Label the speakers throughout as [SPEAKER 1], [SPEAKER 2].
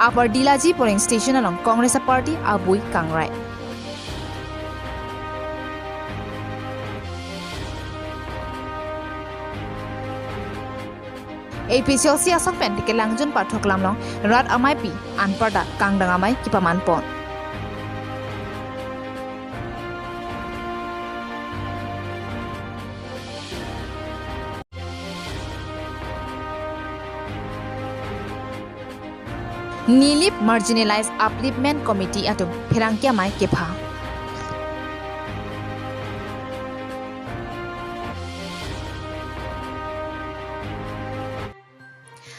[SPEAKER 1] Upper Dilaji polling station along Congress Party abui Kangrai. APCLC asok pen ke langjun pathok lamlong rat amai pi anparda kangdang amai kipaman pon. Nilip Marginalized Upliftment Committee atum Perangkia Mai Kepa.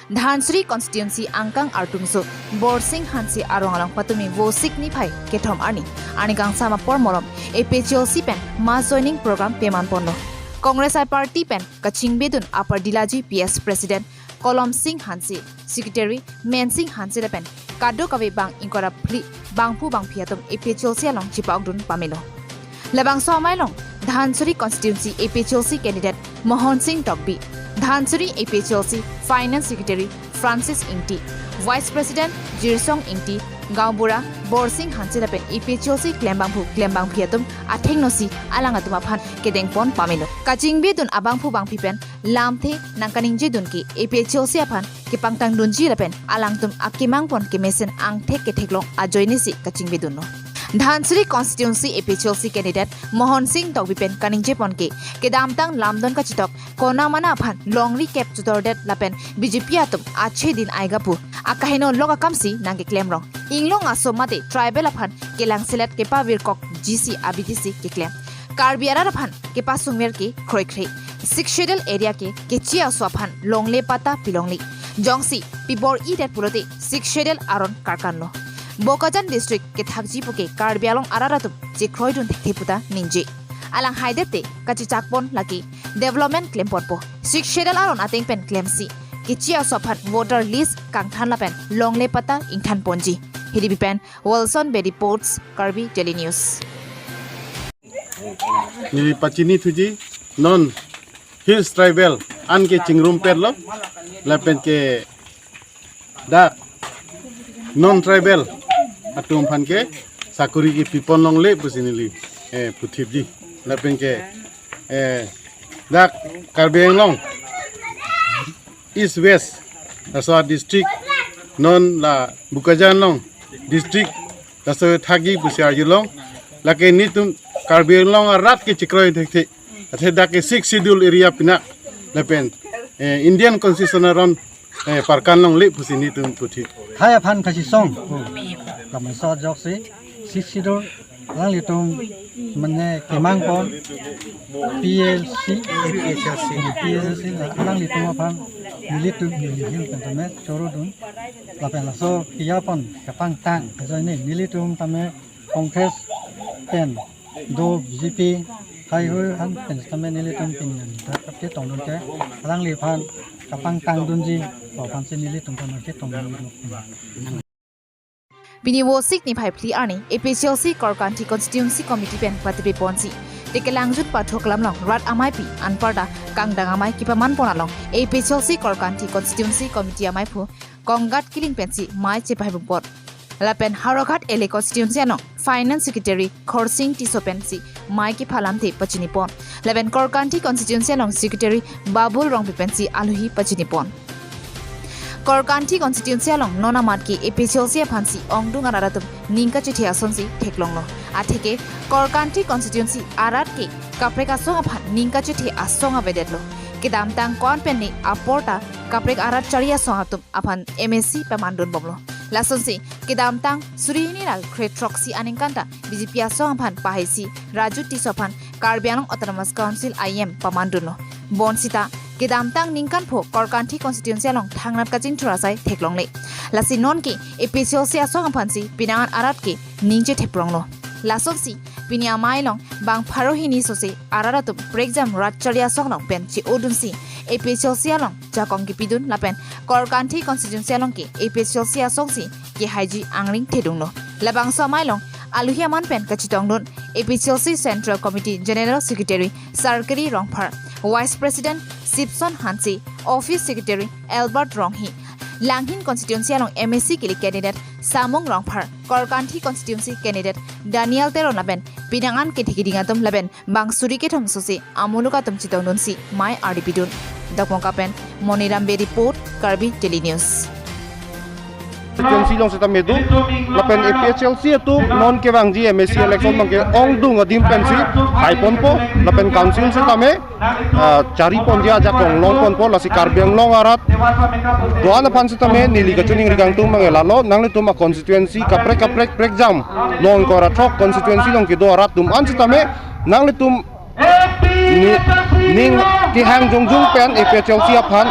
[SPEAKER 1] Dhansri constituency angkang artungso Borsing Hansi Arongalang Patumi Vosik Nipai Ketom Ani gang sama por morom APCLC pen mass joining program peman pono. Congress Party pen Kaching Bedun Upper Dilaji PS President Kolom Singh Hansi Secretary Men Singh Hansi Lepen Kado Kawe Bang Inkora Pli Bangpu Bang Piatum APCLC along Chipagdun Pamelo Labang Somailong Dhansuri constituency APCLC candidate Mohon Singh Tokbi Dhansuri APCLC Finance Secretary Francis Ingti Vice President Jirsong Ingti Gaubura Borsing Hansi Lepen APCLC Klembang Piatum Athengnosi Alangatuma Phan Kedengpon Pamelo Kaching Bedun Abangpu Bang Pipen Lamthe Nangkaning Jedun ki APCLC aphan ki pangtang dunji lapen alangtum akimang pon ki mesen angthek ke theklong ajoini si Kaching Bedun no Dhansuri constituency APCLC candidate Mohon Singh Tokbipen kaningje pon ki damtang lamdon ka chitok kona mana aphan longri cap chutordet lapen BJP atum ache din aigapu akahino loga kamsi nangke claim rong inglong asomate tribal aphan ke langselat ke pawir kok GC ABTC ke claim Karbiara aphan ke pasungmer ki khroikhre Six Schedule area ke chia swaphan longle pata pilongli jongsi pibor idet purote Six Schedule aron karkanlo Bokajan district ke thakji puke Karbialong araratum je khroidun thektheputa ninje alang haidete kachi chakpon laki development claim porpo Six Schedule aron ateng pen claim si ke chia swaphan voter list kangthan lapen longle pata ingthan ponji hidibi pen Wilson Berry Ports Karbi Daily News
[SPEAKER 2] Ni pachini thuji non Hills Tribal an ke chingrum perlo lapen ke dak non tribal atum phan ke sakuri ki pipon long le pusinili puthibji lapen ke dak Karbianglong East West Aswa district non la Bukajanlong district Aswa thagi pusiarjulong lake ni tum Karbianglong arat ke chikroi thekte Atheda ke 6 schedule area pina lepen Indian constitution aron parkanlong le pusini tum puthi
[SPEAKER 3] Thaya phan khachi song kamai so joksi 6 schedule lang litum mane kemang pon PLC lang litum phan militum milihin tame chorodun lapen so kia pon kapang tang joine militum tame congress pen do BJP hai hoi han pensame nilitum pinian tapte tongdon ke lang li phan kapang tang dunji ko phan se nilitum phan ke tongdon
[SPEAKER 1] Bini Vosik ni Phai Pli Arni APCLC Korkanti Constituency Committee pen Patibi Ponsi Tekelangjut Pathok Lamlong Rat Amai Pi Anparda Kangdang Amai Kipaman Ponalong APCLC Korkanti Constituency Committee Amai Phu Kongat Killing Pensi Mai Chepai Bupot Lapen Haroghat Ele Constituency ano Finance Secretary Khorsing Tisopensi Mai ki phalamte pachinipon Lapen Korkanti Constituency along Secretary Babul Rongpipensi Aluhi pachinipon Korkanti constituency along Nonamat ki APCLC phansi ongdung araratum ningka chithi asonsi theklonglo atheke Korkanti constituency arat ke kapreka song aphan ningka chithi asong abedetlo kedam tang kon penni aporta kaprek arat charia song atum aphan MSC pamandun bomlo lasonsi kedam tang surini ral kretroxi aningkanta BJP asong aphan pahaisi rajuti sophan Karbianglong Autonomous Council IM pamandunlo bonsita Kedamtang ningkan pho Korkanti constituency along thangnat kajin thurasai theklongle lasi non ki APCLC asong phansi pinangan arat ki ningje thepronglo lasonsi pinia mailong bang pharohini sose araratum breakjam ratcharia songlong penchi odunsi APCLC along jakong ki pidun lapen Korkanti constituency along ki APCLC asongsi ki haiji angring thedunglo labang somailong aluhiaman pen kachitongdon APCLC Central Committee General Secretary Sarkari Rongphar Vice President Sipson Hansi Office Secretary Albert Ronghi Langhin constituency along MSC kilik candidate Samung Rongphar Korkanthi constituency candidate Daniel Teron laben pinangan ketikidingatum laben bangsuri ketom susi amulukatum chitong nunsi mai RDP dun Dokmongkapen Moniram Be report Karbi Daily News
[SPEAKER 4] constituency long seta medu lapen APHLC tu non ke wang ji MSC election mang ke ong dung adim pensi hai ponpo lapen council seta me cari pon dia jakong long ponpo lasi karbiang long arat doan pan seta me nili gachuning rigang tu mang elalo nang le tu ma constituency kaprek jam long ko rathok constituency long ke do arat tum an seta me nang le tum ning ki hang jung pen APHLC aphan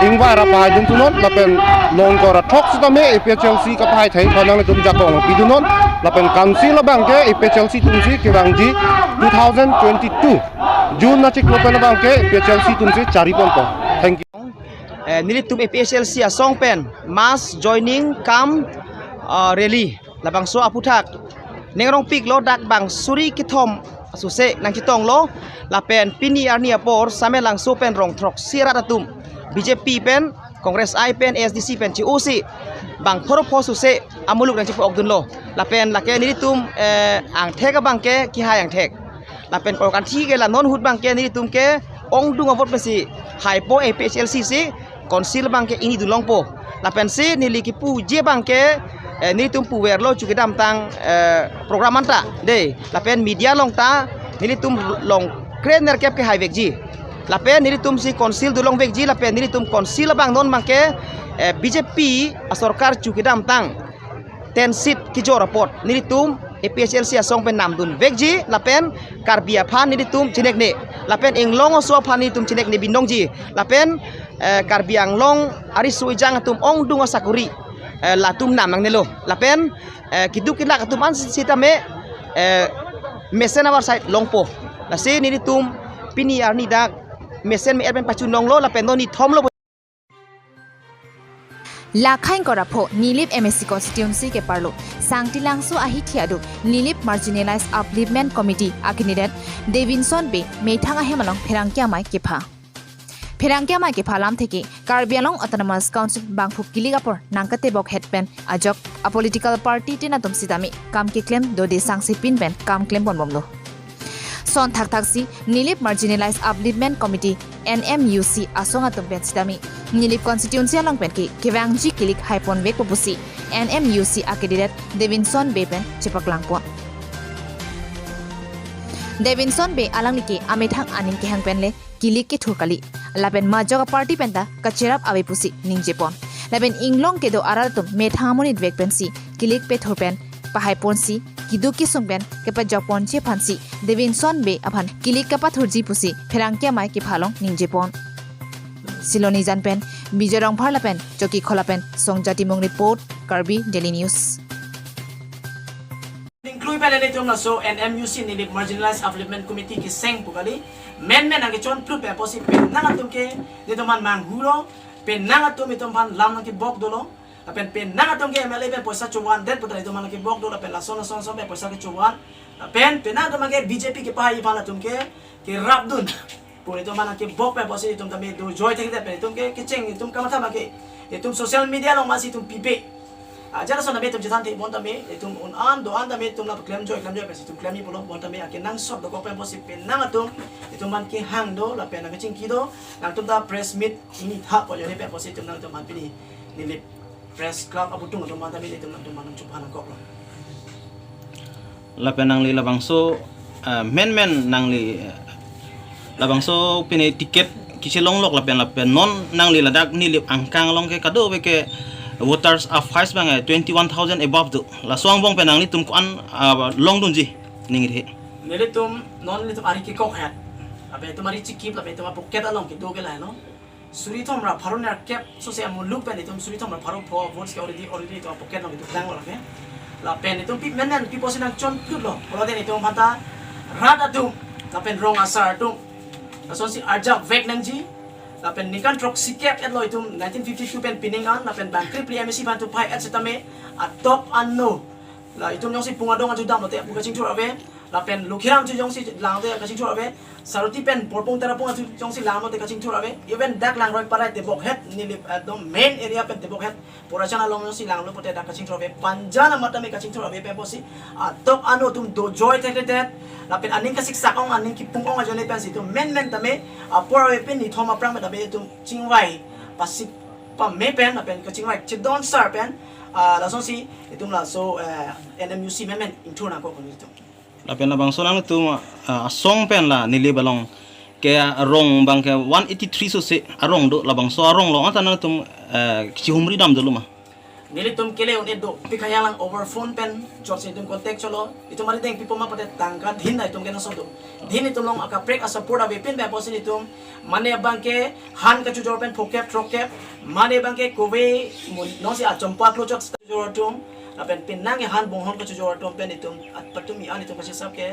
[SPEAKER 4] ingwa ra pa dun tunon lapen long ko rathok seta me APHLC ka pai thai phanang le tum jakong pidunon lapen council bang ke APHLC tumsi ke bang ji 2022 June na chik lopen bang ke APHLC tumsi cari ponpo thank you
[SPEAKER 5] nilitum APHLC a songpen mass joining kam rally labang so aputhak nengrong pik lo dak bang suri kithom suse nang kitong lo lapen pini arnia por same lang so pen rong throk siratatum BJP pen Kongres I pen SDC pen COC bang thoro pho suse amuluk nang chipo ogdun lo lapen lake nilitum ang theka bang ke ki hai ang thek lapen korkanthi ke la non hut bang ke nilitum ke ong dung avot pesi hai po APHLC si konsil bang ke ini dulong po lapen si nili ki pu je bang ke nilitum pu werlo chukidam tang program anta de lapen media long ta nilitum long krener kep ke hai vekji lapen nilitum si konsil dulong vekji lapen nilitum konsil bang non bang ke BJP asorkar chukidam tang 10 seat ki jo report nilitum APHLC asong pen namdun vekji lapen karbia phan nilitum chinek ne lapen inglong so phan nilitum chinek ne binongji lapen karbiang long ari suijang atum ong dunga sakuri latum namang nelo lapen kiduk kilak atum an sita me mesen our side longpo lase nilitum pini arni dak mesen me erben pachunong lo lapen no ni thom lo
[SPEAKER 1] Lakhain korapho Nilip MSC constituency ke parlo sangti langso ahi thiadu Nilip marginalized upliftment committee candidate Davinson Be meithanga hemalong pherangkya mai kepa lam theki Karbialong Autonomous Council bangphup kiligapor nangkate bok headpen ajok a political party tina tum sidami kam ke claim dode sangsi pinpen kam claim bonbomlo son thak-thaksi Nilip marginalized upliftment committee NMUC asonga tumpen sidami Nilip constituency along penki kewangji kilik haipon vek popusi NMUC candidate Davinson Bepen chipaklangpon Davinson Be alangliki amethang anin ke hangpenle kilik ke thukali laben majoga party penta kacherap awe pusi ningjepon laben inglong ke do aratum methamonit vek pensi kilik pe thurpen pahaipon kiduki sungben kepa jopon che phansi Davinson Be aphan kilik kapa thurji pusi pherangkya mai ke phalong ningjepon Siloni janpen bijorong pharlapen choki kholapen songjati mong report Karbi Daily News
[SPEAKER 6] include pala nito nga so NMUC Nilip Marginalized Upliftment Committee ki seng pukali men ang kichon plu pe posi pen nangatum ke nito man manghulo pen nangatum itom pan lam nang ki bok dolo pen nangatum ke MLA pen poisa chuwan det putra ito man ki bok dolo pen la son pe poisa ki chuwan pen nangatum ke BJP ki pahay panatum ke rabdun pun itu mana ke bok pe posi itom tami do joy tekite pen itom ke kicheng itom kamata ba ke itom social media long masih itom pipe jara so nabe tum jitante bon tame itum on do an tame tum la claim joy pesi tum claim ni polo bon tame akin nang sob do ko pe posi pen nang atum itum man ke hang do la pen nang ching kido nang tum da press meet ini tha ko yone pe posi tum nang tum man pini ni press club abutung tum man tame itum nang tum man chupan ko
[SPEAKER 7] la pen nang li la bangso men nang li la bangso pini tiket kisilong lok la pen non nang li ladak ni li angkang long ke kado we ke voters of highest bang 21,000 above do la suang bong penang ni tum kuan long dun ji ningit he
[SPEAKER 6] nilitum non nilitum ari ki kok hat abe tumari chikip labe tuma pocket along ki do ke la no suri thom ra pharon na cap so se amul look pen itum suri thom ra pharo pho votes ke already to pocket long itu lang la ke la pen itum pip men pi posin ang chon put lo ola den itum phata rada tum la pen rong asar tum so si arjak vek nang ji lapen nikan trok sikep et lo itum 1952 pen piningan lapen bangkri pri MSC ban tu pai et setame atop anno la itum nyong si pungadong aju dam lo te buka cingtur ave lapen lukhiram chu jong si lang te ka ching thur abe saruti pen porpong terapong chu jong si lang te ka ching thur abe even dak lang roi parai te bok het ni dom main area pen te bok het porachana long si lang lo pote dak ka ching thur abe panjana matame ka ching thur abe pe posi tok anu tum do joy te te lapen aning ka sik sakong aning ki pungong ajone pen si tum men tame por abe pen ni thoma prang tabe tum chingwai pasik pa me pen lapen ka chingwai chidon sar pen la so si itum la so NMUC men intuna ko kun itum
[SPEAKER 7] lapen labang so lang tu song pen la nili balong ke arong bang ke 183 so se arong do labang so arong lo ata nang tum ki humri dam dulu ma
[SPEAKER 6] nili tum kele on edo pikaya lang over phone pen jot se tum contact cholo itum mari deng people ma pate tangka dhin na itum kena so do dhin itum long aka break a support ave pin ba posin itum mane bang ke han ka chu jor pen phokep trokep mane bang ke kowe no si a champa klo jot jor tum apen pinang han bonghon ko jor tum pen itum at patum i an itum kasi sab ke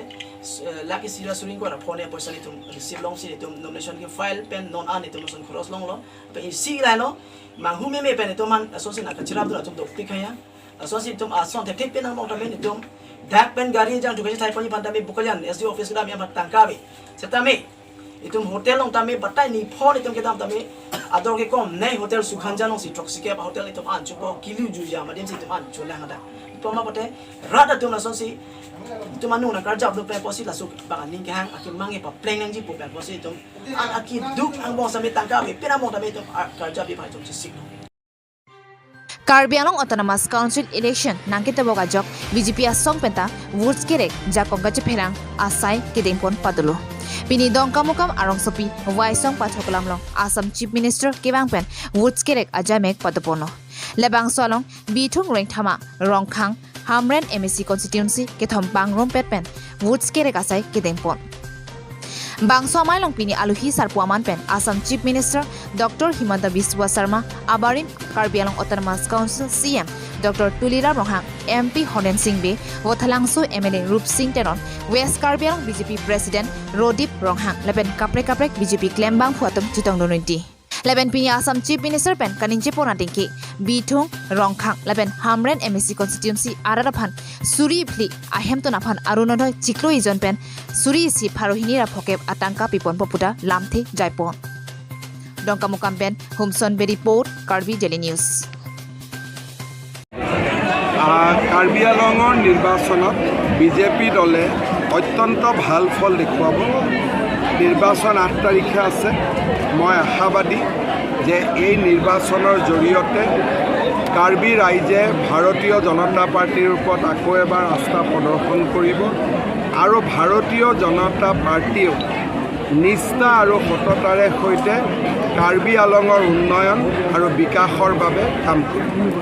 [SPEAKER 6] laki sira suring ko ra phone e person itum receive long si itum nomination ke file pen non an itum son cross long lo pe si la no manghu me pen itum man asosin akachirab do atum do pikaya asosin itum ason te pen ang mong tamen itum dak pen gari jang juga sai pani pandami bukajan SDO office kami am tangkabi setame itum hotel long tami batai ni phone itum kedam tami ador ke kom nei hotel sukhanjan long si toxic hotel itum an chupo kilu juja madim si itum an chola ngada poma pate rada tum lason si itum anu na karja do pe posi la suk bang ning hang akim mangi pa pleng nang ji po pe posi itum an aki duk ang bong sami tangkabi pinamong tami itum karja bi pa itum sik
[SPEAKER 1] Karbi Anglong Autonomous Council election nangkita boga jok BJP asong penta votes kerek jakong gaje pherang asai kedengpon padulo Pini dongka mukam arong sopi waisong pathokalam long Assam Chief Minister Kebang Pen votes kerek ajamek padupono Lebang solong Bithung Reng Thama Rongkhang Hamren MSC constituency kethom Bangrom Pet Pen votes kerek asai kedengpon Bangso Mailong Pini Aluhi Sarpuaman Pen Assam Chief Minister Dr. Himanta Biswa Sharma Abarim Karbi Anglong Autonomous Council CM Dr. Tulira Rohang MP Honen Singbe Wothalangsu MLA Rup Singh Teron West Karbi Anglong BJP President Rodip Ronghang Leben Kaprek BJP Klembang Phuatum Chitong Donunti Leben Pini Assam Chief Minister Pen Kaninche Ponadingki Bithung Rongkhang Leben Hamren MSC constituency Araraphan Suri Phli Ahemton Aphan Arunodoi Chiklo Ijon Pen Suri si Pharohini ra phokep atangka pipon popuda lamthi jaipon Dongka mukam pen Humson Beri Port Karbi Daily News
[SPEAKER 8] Karbi আংলঙৰ নিৰ্বাচনত BJP দলে অত্যন্ত ভাল ফল দেখুৱাব নিৰ্বাচন 8 তাৰিখে আছে মই আশাবাদী যে এই নিৰ্বাচনৰ জৰিয়তে কাৰ্বি ৰাইজে ভাৰতীয় জনতা পাৰ্টিৰ ওপৰত আকৌ এবাৰ আস্থা প্ৰদৰ্শন কৰিব আৰু ভাৰতীয় জনতা পাৰ্টিও নিষ্ঠা আৰু সততাৰে সৈতে কাৰ্বি আংলঙৰ উন্নয়ন আৰু বিকাশৰ বাবে কাম কৰিব